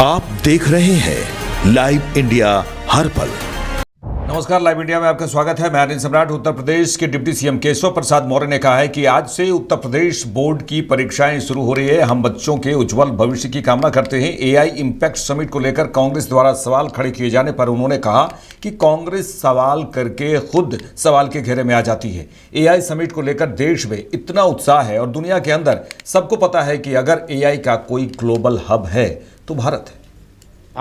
आप देख रहे हैं लाइव इंडिया हर पल। नमस्कार, लाइव इंडिया में आपका स्वागत है। मैं अनिल सम्राट। उत्तर प्रदेश के डिप्टी सीएम केशव प्रसाद मौर्य ने कहा है कि आज से उत्तर प्रदेश बोर्ड की परीक्षाएं शुरू हो रही है। हम बच्चों के उज्जवल भविष्य की कामना करते हैं। एआई इम्पैक्ट समिट को लेकर कांग्रेस द्वारा सवाल खड़े किए जाने पर उन्होंने कहा कि कांग्रेस सवाल करके खुद सवाल के घेरे में आ जाती है। एआई समिट को लेकर देश में इतना उत्साह है और दुनिया के अंदर सबको पता है कि अगर एआई का कोई ग्लोबल हब है तो भारत है।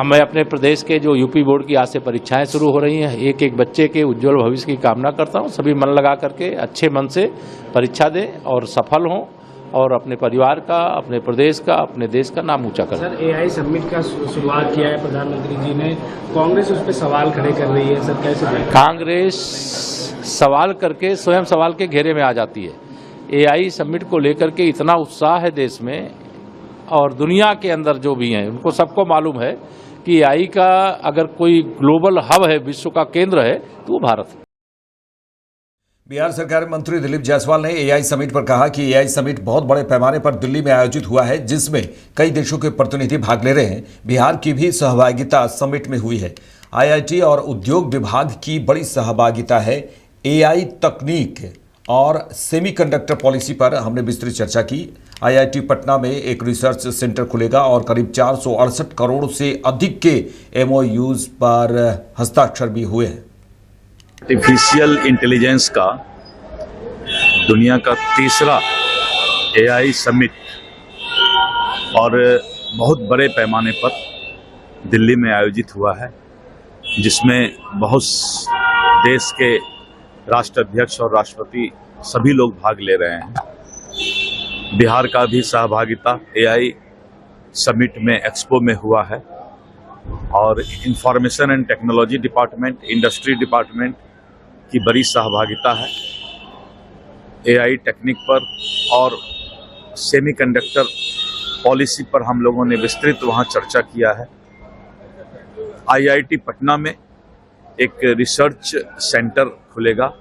मैं अपने प्रदेश के जो यूपी बोर्ड की आज से परीक्षाएं शुरू हो रही हैं, एक एक बच्चे के उज्जवल भविष्य की कामना करता हूं। सभी मन लगा करके अच्छे मन से परीक्षा दें और सफल हों और अपने परिवार का, अपने प्रदेश का, अपने देश का नाम ऊंचा करें। सर, एआई समिट का शुरुआत किया है प्रधानमंत्री जी ने, कांग्रेस उस पर सवाल खड़े कर रही है। सर, कैसे देखें? कांग्रेस सवाल करके स्वयं सवाल के घेरे में आ जाती है। एआई समिट को लेकर के इतना उत्साह है देश में और दुनिया के अंदर जो भी हैं उनको सबको मालूम है कि एआई का अगर कोई ग्लोबल हब है, विश्व का केंद्र है, तो वो भारत है। बिहार सरकार मंत्री दिलीप जायसवाल ने एआई समिट पर कहा कि एआई समिट बहुत बड़े पैमाने पर दिल्ली में आयोजित हुआ है, जिसमें कई देशों के प्रतिनिधि भाग ले रहे हैं। बिहार की भी सहभागिता समिट में हुई है। आईआईटी और उद्योग विभाग की बड़ी सहभागिता है। एआई तकनीक और सेमीकंडक्टर पॉलिसी पर हमने विस्तृत चर्चा की। आईआईटी पटना में एक रिसर्च सेंटर खुलेगा और करीब 468 करोड़ से अधिक के एमओयूज पर हस्ताक्षर भी हुए हैं। आर्टिफिशियल इंटेलिजेंस का दुनिया का तीसरा एआई समिट और बहुत बड़े पैमाने पर दिल्ली में आयोजित हुआ है, जिसमें बहुत देश के राष्ट्राध्यक्ष और राष्ट्रपति सभी लोग भाग ले रहे हैं। बिहार का भी सहभागिता एआई समिट में एक्सपो में हुआ है और information and technology department, industry department की बड़ी सहभागिता है। एआई टेक्निक पर और सेमीकंडक्टर पॉलिसी पर हम लोगों ने विस्तृत वहां चर्चा किया है। आईआईटी पटना में एक रिसर्च सेंटर खुलेगा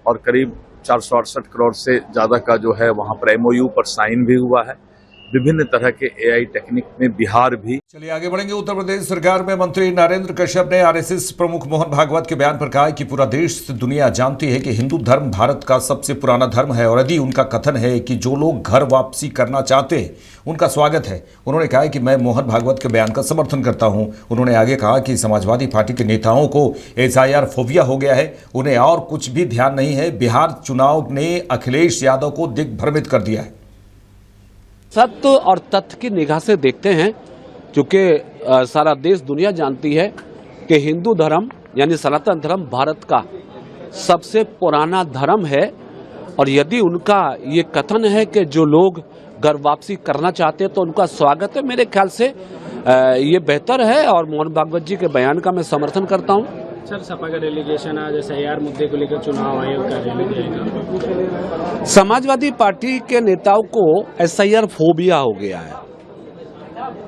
और करीब 468 करोड़ से ज़्यादा का जो है वहाँ पर एमओयू पर साइन भी हुआ है। विभिन्न तरह के एआई टेक्निक में बिहार भी। चलिए आगे बढ़ेंगे। उत्तर प्रदेश सरकार में मंत्री नरेंद्र कश्यप ने आरएसएस प्रमुख मोहन भागवत के बयान पर कहा कि पूरा देश दुनिया जानती है कि हिंदू धर्म भारत का सबसे पुराना धर्म है और यदि उनका कथन है कि जो लोग घर वापसी करना चाहते हैं उनका स्वागत है। उन्होंने कहा कि मैं मोहन भागवत के बयान का समर्थन करता हूं। उन्होंने आगे कहा कि समाजवादी पार्टी के नेताओं को एसआईआर फोबिया हो गया है, उन्हें और कुछ भी ध्यान नहीं है। बिहार चुनाव ने अखिलेश यादव को दिग्भ्रमित कर दिया है। सत्य और तथ्य की निगाह से देखते हैं, क्योंकि सारा देश दुनिया जानती है कि हिंदू धर्म यानी सनातन धर्म भारत का सबसे पुराना धर्म है और यदि उनका ये कथन है कि जो लोग घर वापसी करना चाहते हैं तो उनका स्वागत है, मेरे ख्याल से ये बेहतर है और मोहन भागवत जी के बयान का मैं समर्थन करता हूँ। सर, सपा का डेलीगेशन आज एसआईआर मुद्दे को लेकर चुनाव आयोग का रैली जाएगा। समाजवादी पार्टी के नेताओं को एसआईआर फोबिया हो गया है।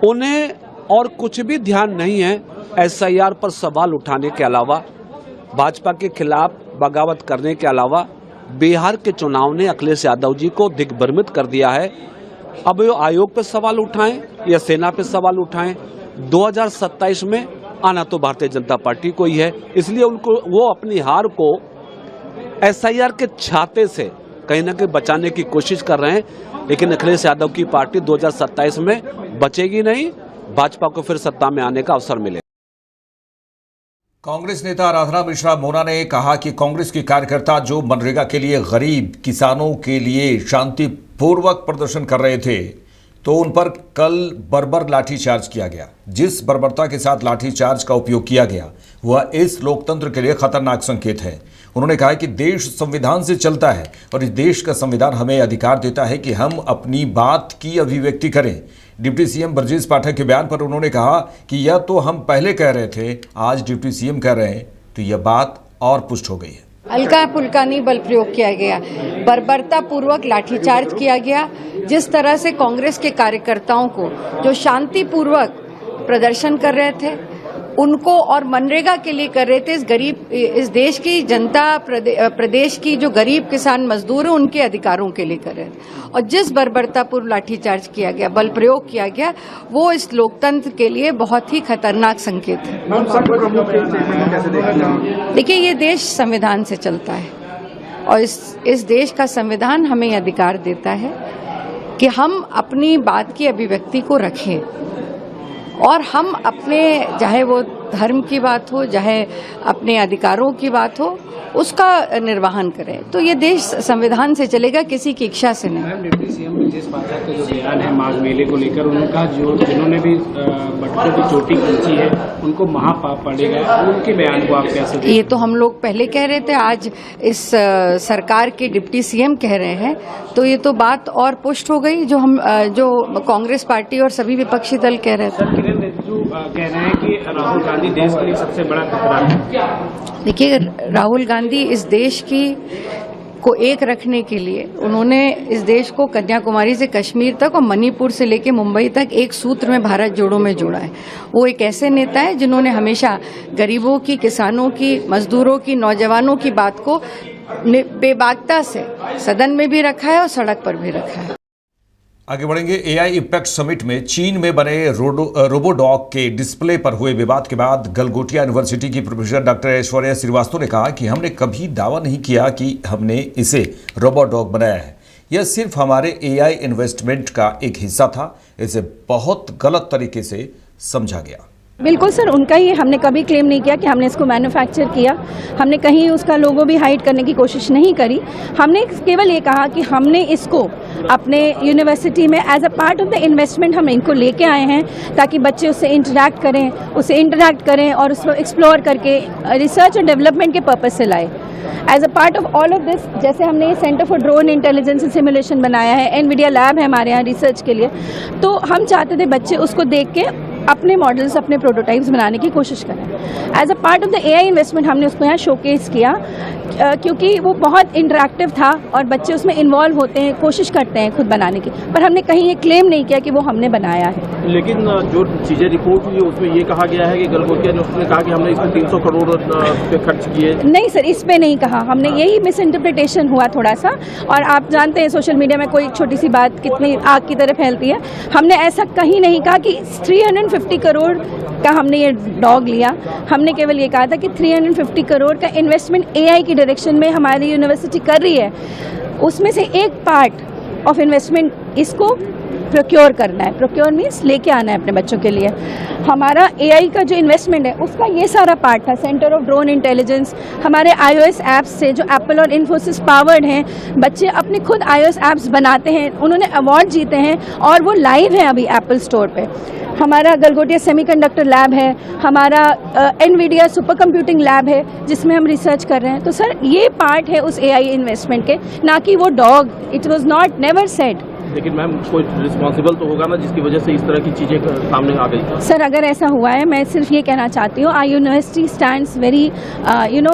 उन्हें और कुछ भी ध्यान नहीं है एसआईआर पर सवाल उठाने के अलावा, भाजपा के खिलाफ बगावत करने के अलावा। बिहार के चुनाव ने अखिलेश यादव जी को दिग्भ्रमित कर दिया है। अब वो आयोग पे सवाल उठाएं या सेना पे सवाल उठाएं, 2027 में आना तो भारतीय जनता पार्टी को ही है। इसलिए उनको वो अपनी हार को एसआईआर के छाते से कहीं ना कहीं बचाने की कोशिश कर रहे हैं, लेकिन अखिलेश यादव की पार्टी 2027 में बचेगी नहीं। भाजपा को फिर सत्ता में आने का अवसर मिलेगा। कांग्रेस नेता आराधना मिश्रा मोना ने कहा कि कांग्रेस के कार्यकर्ता जो मनरेगा के लिए गरीब किसानों के लिए शांतिपूर्वक प्रदर्शन कर रहे थे तो उन पर कल बर्बर लाठीचार्ज किया गया। जिस बर्बरता के साथ लाठीचार्ज का उपयोग किया गया वह इस लोकतंत्र के लिए खतरनाक संकेत है। उन्होंने कहा कि देश संविधान से चलता है और इस देश का संविधान हमें अधिकार देता है कि हम अपनी बात की अभिव्यक्ति करें। डिप्टी सीएम ब्रजेश पाठक के बयान पर उन्होंने कहा कि यह तो हम पहले कह रहे थे, आज डिप्टी सीएम कह रहे हैं तो यह बात और पुष्ट हो गई है। हल्का फुल्का नहीं बल प्रयोग किया गया, बर्बरता पूर्वक लाठीचार्ज किया गया। जिस तरह से कांग्रेस के कार्यकर्ताओं को जो शांतिपूर्वक प्रदर्शन कर रहे थे उनको और मनरेगा के लिए कर रहे थे। इस देश की जनता, प्रदेश की जो गरीब किसान मजदूर हैं उनके अधिकारों के लिए कर रहे थे। और जिस बर्बरतापूर्व लाठीचार्ज किया गया, बल प्रयोग किया गया, वो इस लोकतंत्र के लिए बहुत ही खतरनाक संकेत है। देखिए, ये देश संविधान से चलता है और इस देश का संविधान हमें अधिकार देता है कि हम अपनी बात की अभिव्यक्ति को रखें और हम अपने, चाहे वो धर्म की बात हो, चाहे अपने अधिकारों की बात हो, उसका निर्वहन करें। तो ये देश संविधान से चलेगा, किसी की इच्छा से नहीं। डिप्टी सीएम ब्रजेश पाठक का जो बयान है माघ मेले को लेकर, उनका जिन्होंने भी बटुकों की चोटी खींची है उनको महापाप पड़ेगा, उनके बयान को आप कैसे देखते हैं? ये तो हम लोग पहले कह रहे थे, आज इस सरकार के डिप्टी सीएम कह रहे हैं, तो ये तो बात और पुष्ट हो गई जो कांग्रेस पार्टी और सभी विपक्षी दल कह रहे थे। सर, किरण रिजिजू कह रहे हैं कि राहुल गांधी देश के लिए सबसे बड़ा खतरा है। देखिए, राहुल गांधी इस देश को एक रखने के लिए उन्होंने इस देश को कन्याकुमारी से कश्मीर तक और मणिपुर से लेकर मुंबई तक एक सूत्र में भारत जोड़ो में जोड़ा है। वो एक ऐसे नेता है जिन्होंने हमेशा गरीबों की, किसानों की, मजदूरों की, नौजवानों की बात को बेबाकता से सदन में भी रखा है और सड़क पर भी रखा है। आगे बढ़ेंगे। एआई इम्पैक्ट समिट में चीन में बने रोबोडॉग के डिस्प्ले पर हुए विवाद के बाद गलगोटिया यूनिवर्सिटी की प्रोफेसर डॉक्टर ऐश्वर्या श्रीवास्तव ने कहा कि हमने कभी दावा नहीं किया कि हमने इसे रोबोडॉग बनाया है। यह सिर्फ हमारे एआई इन्वेस्टमेंट का एक हिस्सा था। इसे बहुत गलत तरीके से समझा गया। बिल्कुल सर, उनका ही, हमने कभी क्लेम नहीं किया कि हमने इसको मैन्युफैक्चर किया। हमने कहीं उसका लोगो भी हाइड करने की कोशिश नहीं करी। हमने केवल ये कहा कि हमने इसको अपने यूनिवर्सिटी में as a part of the investment हम इनको लेके आए हैं ताकि बच्चे उससे इंटरैक्ट करें और उसको एक्सप्लोर करके रिसर्च और डेवलपमेंट के पर्पज़ से लाए। As a part of all of this, जैसे हमने centre for drone intelligence and simulation बनाया है, एनवीडिया लैब है हमारे यहाँ रिसर्च के लिए, तो हम चाहते थे बच्चे उसको देख के अपने मॉडल्स, अपने प्रोटोटाइप्स बनाने की कोशिश करें। As a part of the AI investment हमने उसको यहाँ शोकेस किया क्योंकि वो बहुत इंटरैक्टिव था और बच्चे उसमें इन्वॉल्व होते हैं, कोशिश करते हैं खुद बनाने की, पर हमने कहीं ये क्लेम नहीं किया कि वो हमने बनाया है। लेकिन जो चीज़ें रिपोर्ट हुई उसमें ये कहा गया है कि गलगोटिया ने उसने कहा कि हमने इसमें 300 करोड़ रुपये खर्च किए। नहीं सर, इस पे नहीं कहा हमने, यही मिस इंटरप्रिटेशन हुआ थोड़ा सा। और आप जानते हैं सोशल मीडिया में कोई छोटी सी बात कितनी आग की तरह फैलती है। हमने ऐसा कहीं नहीं कहा कि 350 करोड़ का हमने ये डॉग लिया। हमने केवल ये कहा था कि 350 करोड़ का इन्वेस्टमेंट एआई की डायरेक्शन में हमारी यूनिवर्सिटी कर रही है, उसमें से एक पार्ट ऑफ इन्वेस्टमेंट इसको प्रोक्योर करना है। प्रोक्योर मीन्स लेके आना है अपने बच्चों के लिए। हमारा एआई का जो इन्वेस्टमेंट है उसका ये सारा पार्ट था। सेंटर ऑफ ड्रोन इंटेलिजेंस, हमारे iOS ऐप्स से जो एप्पल और इन्फोसिस पावर्ड हैं, बच्चे अपने खुद iOS ऐप्स बनाते हैं, उन्होंने अवार्ड जीते हैं और वो लाइव हैं अभी एप्पल स्टोर पे। हमारा गलगोटिया सेमीकंडक्टर लैब है, हमारा एनवीडिया सुपर कंप्यूटिंग लैब है जिसमें हम रिसर्च कर रहे हैं। तो सर, ये पार्ट है उस एआई इन्वेस्टमेंट के, ना कि वो dog. It was not never said. लेकिन मैम, कोई रिस्पॉन्सिबल तो होगा ना जिसकी वजह से इस तरह की चीज़ें सामने आ गई। सर, अगर ऐसा हुआ है, मैं सिर्फ ये कहना चाहती हूँ, our university stands very,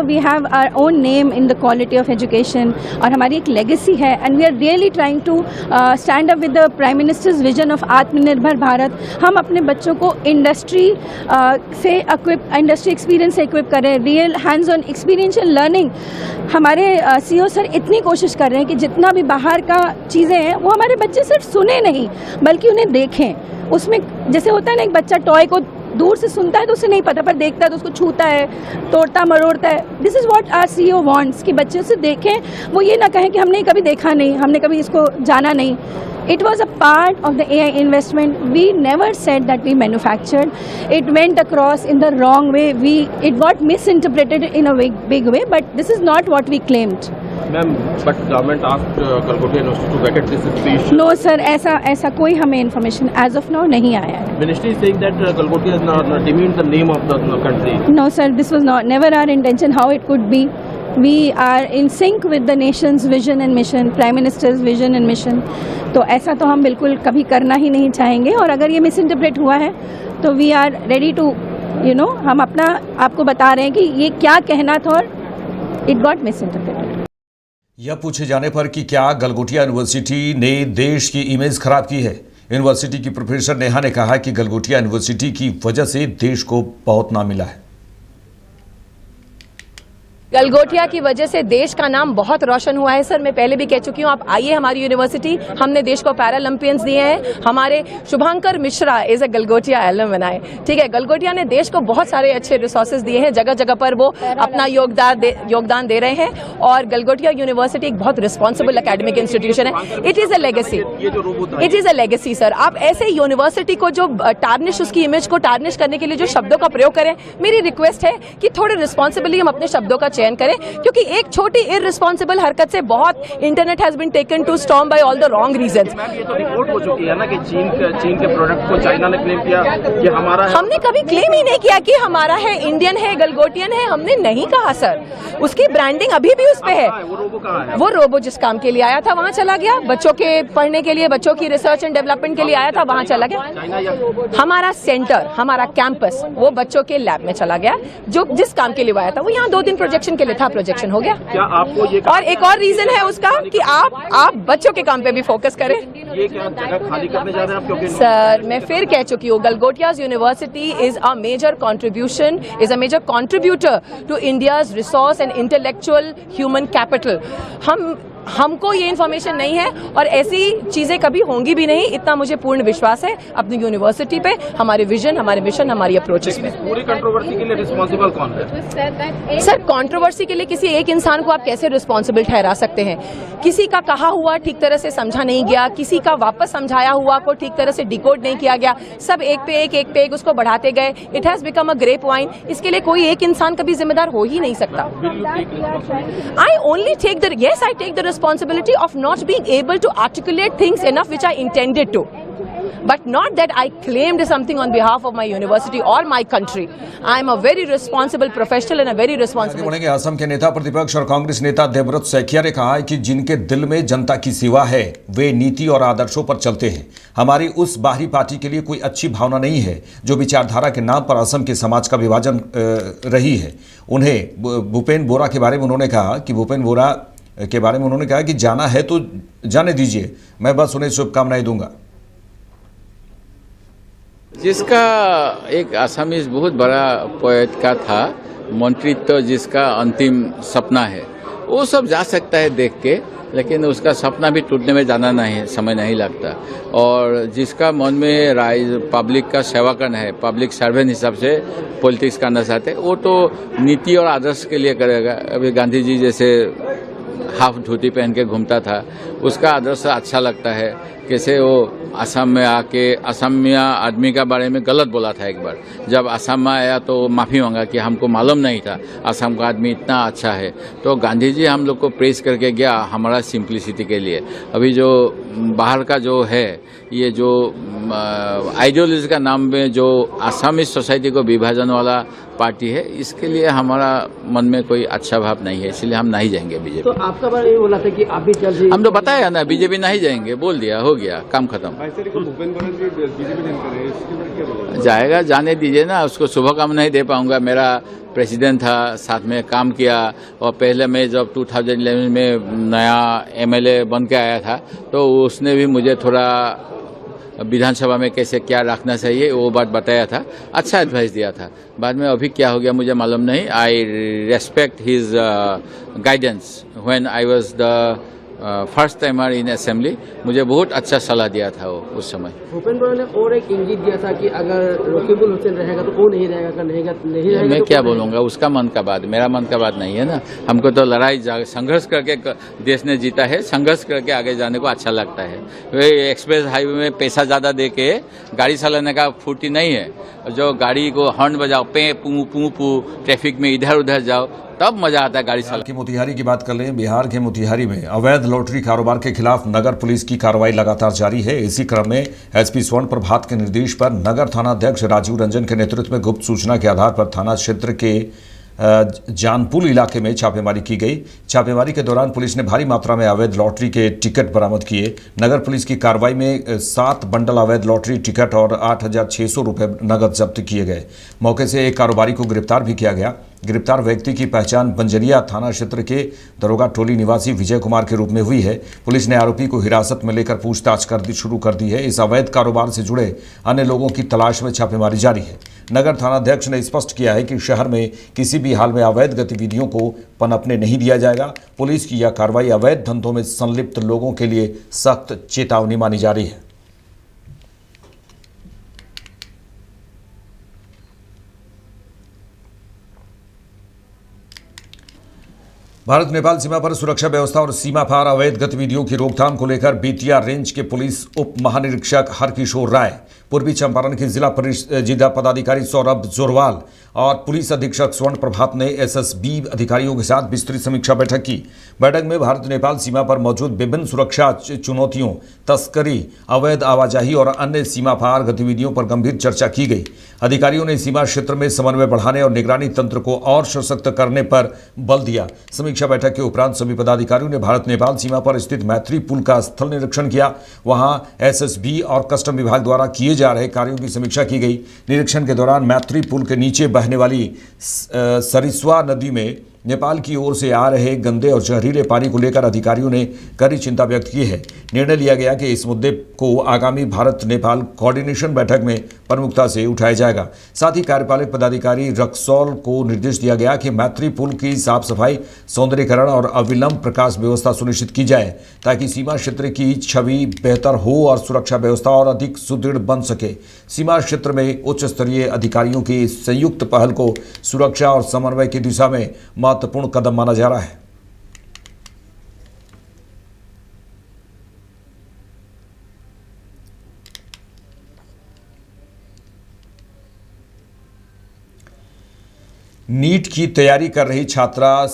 we have our own name in the quality of education और हमारी एक लेगेसी है and we are really trying to stand up with the prime minister's vision of Atmanirbhar Bharat. हम अपने बच्चों को इंडस्ट्री से इंडस्ट्री एक्सपीरियंस से इक्विप करें, real hands on experiential learning. हमारे सीईओ सर इतनी कोशिश कर रहे हैं कि जितना भी बाहर का चीज़ें हैं वो हमारे बच्चे सिर्फ सुने नहीं बल्कि उन्हें देखें। उसमें जैसे होता है ना, एक बच्चा टॉय को दूर से सुनता है तो उसे नहीं पता, पर देखता है तो उसको छूता है, तोड़ता मरोड़ता है। This is what our CEO wants कि बच्चे उसे देखें, वो ये ना कहें कि हमने कभी देखा नहीं, हमने कभी इसको जाना नहीं। It was a part of the AI investment. We never said that we manufactured. It went across in the wrong way. It got misinterpreted in a big way, but this is not what we claimed. Ma'am, but government asked Gulgotia University to vacate this institution. No sir, ऐसा कोई हमें information as of now नहीं आया है. Ministry is saying that Gulgotia has demeaned the name of the country. No sir, this was never our intention. How it could be? We are in sync with the nation's vision and mission, Prime Minister's vision and mission. तो ऐसा तो हम बिल्कुल कभी करना ही नहीं चाहेंगे और अगर ये मिसइंटरप्रेट हुआ है तो वी आर रेडी टू हम अपना आपको बता रहे हैं कि ये क्या कहना था और इट गॉट मिसइंटरप्रेटेड। यह पूछे जाने पर कि क्या गलगोटिया यूनिवर्सिटी ने देश की इमेज खराब की है यूनिवर्सिटी की प्रोफेसर नेहा ने कहा कि गलगोटिया यूनिवर्सिटी की वजह से देश को बहुत नाम मिला है। गलगोटिया की वजह से देश का नाम बहुत रोशन हुआ है। सर, मैं पहले भी कह चुकी हूँ, आप आइए हमारी यूनिवर्सिटी, हमने देश को पैरालंपियंस दिए हैं। हमारे Shubhankar Mishra is a Galgotia alumni, ठीक है। गलगोटिया ने देश को बहुत सारे अच्छे रिसोर्सेज दिए हैं, जगह जगह पर वो अपना योगदान दे रहे हैं और गलगोटिया यूनिवर्सिटी एक बहुत रिस्पॉन्सिबल एकेडमिक इंस्टीट्यूशन है। It is a legacy, it is a legacy sir. आप ऐसे यूनिवर्सिटी को जो टार्निश, उसकी इमेज को टार्निश करने के लिए जो शब्दों का प्रयोग करें, मेरी रिक्वेस्ट है कि थोड़े रिस्पॉन्सिबली हम अपने शब्दों का चयन करें, क्योंकि एक छोटी इररिस्पॉन्सिबल हरकत से बहुत internet has been taken to storm by all the wrong reasons. ये तो रिपोर्ट हो चुकी है ना कि चीन के प्रोडक्ट को चाइना ने क्लेम किया कि हमारा है। हमने कभी क्लेम ही नहीं किया कि हमारा है, इंडियन है, गलगोटियन है, हमने नहीं कहा सर। उसकी ब्रांडिंग अभी भी उस पे है। वो रोबो कहाँ है? वो रोबो जिस काम के लिए आया था वहाँ चला गया, बच्चों के पढ़ने के लिए, बच्चों की रिसर्च एंड डेवलपमेंट के लिए आया था, वहाँ चला गया। हमारा सेंटर, हमारा कैंपस वो बच्चों के लैब में चला गया, जो जिस काम के लिए आया था। वो यहाँ 2 दिन प्रोजेक्शन के लिए था, प्रोजेक्शन हो गया। क्या आपको ये और एक और रीजन है उसका कि आप बच्चों के काम पे भी फोकस करें। ये क्या जगह खाली करने जा रहे हैं आप? क्योंकि सर, मैं फिर कह चुकी हूँ, Galgotias University is a major contribution, is a major contributor to India's resource and intellectual human capital. हमको ये इन्फॉर्मेशन नहीं है और ऐसी चीजें कभी होंगी भी नहीं, इतना मुझे पूर्ण विश्वास है अपनी यूनिवर्सिटी पे, हमारे विजन, हमारे मिशन, हमारी अप्रोचेस पे। पूरी कंट्रोवर्सी के लिए रिस्पॉन्सिबल कौन है? सर, कंट्रोवर्सी के लिए किसी एक इंसान को आप कैसे रिस्पॉन्सिबल ठहरा सकते हैं? किसी का कहा हुआ ठीक तरह से समझा नहीं गया, किसी का वापस समझाया हुआ को ठीक तरह से डिकोड नहीं किया गया, सब एक पे एक उसको बढ़ाते गए। It has become a grape wine. इसके लिए कोई एक इंसान कभी जिम्मेदार हो ही नहीं सकता। I only take the responsibility of not being able to articulate things enough which I intended to, but not that I claimed something on behalf of my university or my country. I am a very responsible professional and a very responsible. बढ़ेंगे। असम के नेता प्रतिपक्ष और कांग्रेस नेता देवव्रत सैकिया ने कहा है कि जिनके दिल में जनता की सेवा है वे नीति और आदर्शों पर चलते हैं। हमारी उस बाहरी पार्टी के लिए कोई अच्छी भावना नहीं है जो विचारधारा के नाम पर असम के समाज का विभाजन रही है। उन्हें भूपेन बोरा के बारे में उन्होंने कहा कि जाना है तो जाने दीजिए, मैं बस उन्हें शुभकामनाएं दूंगा। जिसका एक आसामीज बहुत बड़ा पोएट का था, मंत्रित्व जिसका अंतिम सपना है, वो सब जा सकता है देख के, लेकिन उसका सपना भी टूटने में जाना नहीं, समय नहीं लगता। और जिसका मन में पब्लिक का सेवा करना है, पब्लिक सर्वेंट हिसाब से पॉलिटिक्स करना चाहते हैं, वो तो नीति और आदर्श के लिए करेगा। अभी गांधी जी जैसे हाफ धोती पहन के घूमता था, उसका आदर्श अच्छा लगता है। कैसे वो असम में आके असमिया आदमी का बारे में गलत बोला था एक बार, जब असम में आया तो माफ़ी मांगा कि हमको मालूम नहीं था असम का आदमी इतना अच्छा है। तो गांधी जी हम लोग को प्रेस करके गया हमारा सिंप्लिसिटी के लिए। अभी जो बाहर का जो है, ये जो आइडियोलॉजी का नाम में जो आसामी सोसाइटी को विभाजन वाला पार्टी है, इसके लिए हमारा मन में कोई अच्छा भाव नहीं है, इसलिए हम नहीं जाएंगे बीजेपी। तो आपका बार ये बोला था कि आप भी चल, हम तो बताया ना बीजेपी नहीं जाएंगे, बोल दिया, हो गया, काम खत्म। जाएगा, जाने दीजिए ना, उसको शुभकामनाएं दे पाऊंगा। मेरा प्रेसिडेंट था, साथ में काम किया, और पहले मैं जब 2011 में नया एमएलए बन के आया था तो उसने भी मुझे थोड़ा विधानसभा में कैसे क्या रखना चाहिए वो बात बताया था, अच्छा एडवाइस दिया था। बाद में अभी क्या हो गया मुझे मालूम नहीं। आई respect his guidance when I was the first timer in assembly. मुझे बहुत अच्छा सलाह दिया था वो उस समय। भूपेन बोरा ने और एक इंगित दिया था कि अगर रकीबुल हुसैन रहेगा तो वो नहीं रहेगा, अगर नहीं रहेगा मैं तो क्या बोलूँगा, उसका मन का बात, मेरा मन का बात नहीं है ना। हमको तो लड़ाई संघर्ष करके देश ने जीता है, संघर्ष करके आगे जाने को अच्छा लगता है। एक्सप्रेस हाईवे में पैसा ज़्यादा दे के गाड़ी चलाने का फुर्ती नहीं है। जो गाड़ी को हॉर्न बजाओ, पे पू पू पू, ट्रैफिक में इधर उधर जाओ, तब मजा आता है गाड़ी चलाने की। मोतिहारी की बात कर लें। बिहार के मोतिहारी में अवैध लॉटरी कारोबार के खिलाफ नगर पुलिस की कार्रवाई लगातार जारी है। इसी क्रम में एसपी स्वर्ण प्रभात के निर्देश पर नगर थाना अध्यक्ष राजीव रंजन के नेतृत्व में गुप्त सूचना के आधार पर थाना क्षेत्र के जानपुल इलाके में छापेमारी की गई। छापेमारी के दौरान पुलिस ने भारी मात्रा में अवैध लॉटरी के टिकट बरामद किए। नगर पुलिस की कार्रवाई में 7 बंडल अवैध लॉटरी टिकट और 8,600 रुपये नगद जब्त किए गए। मौके से एक कारोबारी को गिरफ्तार भी किया गया। गिरफ्तार व्यक्ति की पहचान बंजरिया थाना क्षेत्र के दरोगा टोली निवासी विजय कुमार के रूप में हुई है। पुलिस ने आरोपी को हिरासत में लेकर पूछताछ शुरू कर दी है। इस अवैध कारोबार से जुड़े अन्य लोगों की तलाश में छापेमारी जारी है। नगर थानाध्यक्ष ने स्पष्ट किया है कि शहर में किसी भी हाल में अवैध गतिविधियों को पनपने नहीं दिया जाएगा। पुलिस की यह कार्रवाई अवैध धंधों में संलिप्त लोगों के लिए सख्त चेतावनी मानी जा रही है। भारत नेपाल सीमा पर सुरक्षा व्यवस्था और सीमा पार अवैध गतिविधियों की रोकथाम को लेकर बेतिया रेंज के पुलिस उप महानिरीक्षक हरकिशोर राय, पूर्वी चंपारण के जिला पदाधिकारी सौरभ जोरवाल और पुलिस अधीक्षक स्वर्ण प्रभात ने एसएसबी अधिकारियों के साथ विस्तृत समीक्षा बैठक की। बैठक में भारत नेपाल सीमा पर मौजूद विभिन्न सुरक्षा चुनौतियों, तस्करी, अवैध आवाजाही और अन्य सीमा पार गतिविधियों पर गंभीर चर्चा की गई। अधिकारियों ने सीमा क्षेत्र में समन्वय बढ़ाने और निगरानी तंत्र को और सशक्त करने पर बल दिया। समीक्षा बैठक के उपरांत सभी पदाधिकारियों ने भारत नेपाल सीमा पर स्थित मैत्री पुल का स्थल निरीक्षण किया। वहां एसएसबी और कस्टम विभाग द्वारा किए जा रहे कार्यों की समीक्षा की गई। निरीक्षण के दौरान मैत्री पुल के नीचे बहने वाली सरिस्वा नदी में नेपाल की ओर से आ रहे गंदे और जहरीले पानी को लेकर अधिकारियों ने कड़ी चिंता व्यक्त की है। निर्णय लिया गया कि इस मुद्दे को आगामी भारत नेपाल कोऑर्डिनेशन बैठक में प्रमुखता से उठाया जाएगा। साथ ही कार्यपालक पदाधिकारी रक्सौल को निर्देश दिया गया कि मैत्री पुल की साफ सफाई, सौंदर्यीकरण और अविलंब प्रकाश व्यवस्था सुनिश्चित की जाए ताकि सीमा क्षेत्र की छवि बेहतर हो और सुरक्षा व्यवस्था और अधिक सुदृढ़ बन सके। सीमा क्षेत्र में उच्च स्तरीय अधिकारियों की संयुक्त पहल को सुरक्षा और समन्वय की दिशा में महत्वपूर्ण कदम माना जा रहा है। नीट की तैयारी कर रही छात्रा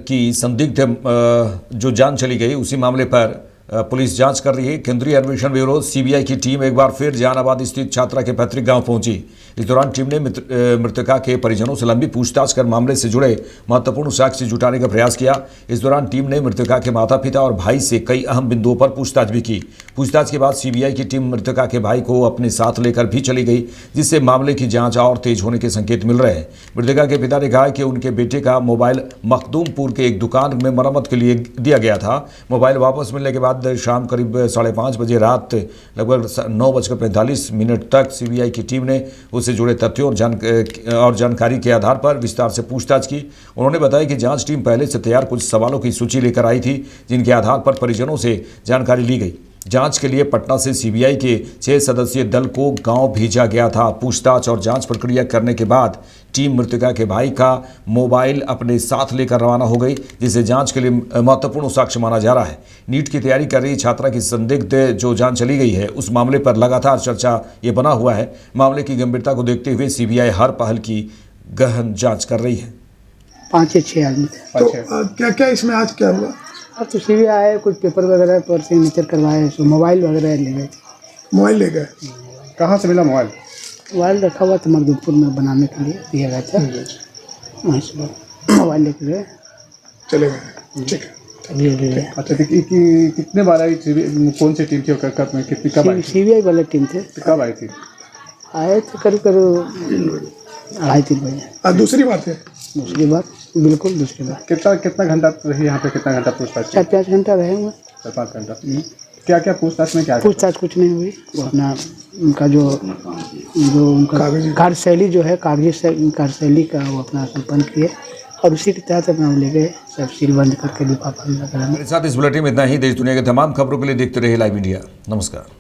की संदिग्ध जो जान चली गई, उसी मामले पर पुलिस जांच कर रही है। केंद्रीय अन्वेषण ब्यूरो सीबीआई की टीम एक बार फिर जहानाबाद स्थित छात्रा के पैतृक गांव पहुंची। इस दौरान टीम ने मृतका के परिजनों से लंबी पूछताछ कर मामले से जुड़े महत्वपूर्ण साक्ष्य जुटाने का प्रयास किया। इस दौरान टीम ने मृतका के माता पिता और भाई से कई अहम बिंदुओं पर पूछताछ भी की। पूछताछ के बाद सीबीआई की टीम मृतका के भाई को अपने साथ लेकर भी चली गई, जिससे मामले की जांच और तेज होने के संकेत मिल रहे हैं। मृतका के पिता ने कहा कि उनके बेटे का मोबाइल मखदूमपुर के एक दुकान में मरम्मत के लिए दिया गया था। मोबाइल वापस मिलने के बाद शाम करीब 5:30 बजे रात लगभग 9:45 तक सीबीआई की टीम ने उससे जुड़े तथ्यों और जानकारी के आधार पर विस्तार से पूछताछ की। उन्होंने बताया कि जांच टीम पहले से तैयार कुछ सवालों की सूची लेकर आई थी, जिनके आधार पर परिजनों से जानकारी ली गई। जांच के लिए पटना से सीबीआई के 6 सदस्यीय दल को गांव भेजा गया था। पूछताछ और जांच प्रक्रिया करने के बाद टीम मृतका के भाई का मोबाइल अपने साथ लेकर रवाना हो गई, जिसे जांच के लिए महत्वपूर्ण साक्ष्य माना जा रहा है। नीट की तैयारी कर रही छात्रा की संदिग्ध जो जान चली गई है, उस मामले पर लगातार चर्चा ये बना हुआ है। मामले की गंभीरता को देखते हुए सीबीआई हर पहल की गहन जाँच कर रही है। 5 या 6 आदमी थे। तो क्या क्या इसमें आज क्या हुआ? अब तो सीबीआई आए, कुछ पेपर वगैरह पर सिग्नेचर करवाए, सो मोबाइल वगैरह ले गए थे। मोबाइल ले गए? कहाँ से मिला मोबाइल? मोबाइल रखा हुआ था मखदूमपुर में बनाने के लिए दिया गया था, वहीं से मोबाइल लेके गए, चले गए। ठीक है। अच्छा, कितने बार आई? कौन सी टीम थी? कब आई? सीबीआई वाले टीम थे। कब आई थी? आए थे करीब 2:30-3 बजे। दूसरी बात है? दूसरी बात बिल्कुल दूसरी बात। कितना घंटा रही यहाँ पे? कितना घंटा पूछताछ? 4-5 घंटा रहे होंगे। 4-5 घंटा। क्या क्या पूछताछ में क्या? पूछताछ कुछ नहीं हुई। वो अपना उनका जो उनका कार्यशैली जो है, कार्यशैली का वो अपना संपन्न किए और उसी के तहत अपना ले गए, सब सील बंद करके लिफाफा में लगा। मेरे साथ इस बुलेटिन में इतना ही। देश दुनिया के तमाम खबरों के लिए देखते रहिए लाइव इंडिया। नमस्कार।